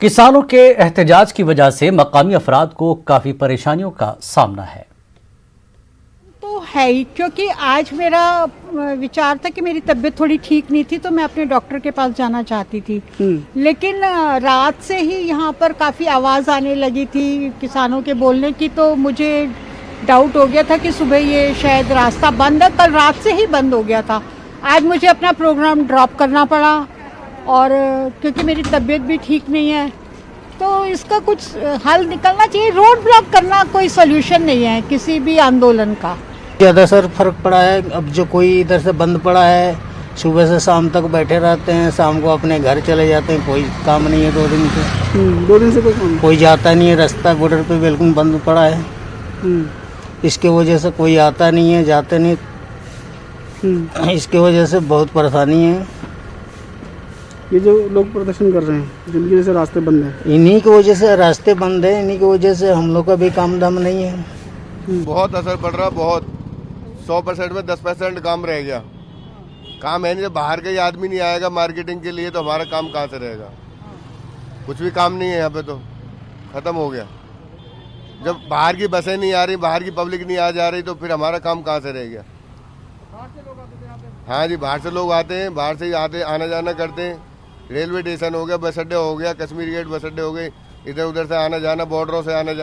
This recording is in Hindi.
किसानों के एहतजाज की वजह से मकामी अफराद को काफी परेशानियों का सामना है। तो है ही, क्योंकि आज मेरा विचार था कि मेरी तबीयत थोड़ी ठीक नहीं थी तो मैं अपने डॉक्टर के पास जाना चाहती थी। लेकिन रात से ही यहाँ पर काफ़ी आवाज़ आने लगी थी किसानों के बोलने की, तो मुझे डाउट हो गया था कि सुबह ये शायद रास्ता बंद है। कल रात से ही बंद हो गया था। आज मुझे अपना प्रोग्राम ड्रॉप करना पड़ा, और क्योंकि मेरी तबीयत भी ठीक नहीं है, तो इसका कुछ हल निकलना चाहिए। रोड ब्लॉक करना कोई सोल्यूशन नहीं है किसी भी आंदोलन का। ज़्यादा सर फर्क पड़ा है। अब जो कोई इधर से बंद पड़ा है, सुबह से शाम तक बैठे रहते हैं, शाम को अपने घर चले जाते हैं। कोई काम नहीं है 2 दिन से। 2 दिन से कोई काम कोई जाता नहीं है, रास्ता बॉर्डर पे बिल्कुल बंद पड़ा है। इसके वजह से कोई आता नहीं है, जाते नहीं। इसके वजह से बहुत परेशानी है। ये जो लोग प्रदर्शन कर रहे हैं जिनकी वजह से रास्ते बंद हैं, इन्हीं की वजह से रास्ते बंद है, इन्हीं की वजह से हम लोग का भी काम दाम नहीं है। बहुत असर पड़ रहा, बहुत 100% में 10% काम रह गया। काम है नहीं, जब बाहर का ही आदमी नहीं आएगा मार्केटिंग के लिए तो हमारा काम कहाँ से रहेगा। कुछ भी काम नहीं है यहाँ पे, तो खत्म हो गया। जब बाहर की बसें नहीं आ रही, बाहर की पब्लिक नहीं आ जा रही, तो फिर हमारा काम कहाँ से रह गया। हाँ जी, बाहर से लोग आते हैं, बाहर से ही आते आना जाना करते हैं। रेलवे स्टेशन हो गया, बस अड्डे हो गया, कश्मीर गेट बस अड्डे हो गए, इधर उधर से आना जाना, बॉर्डरों से आना जाना।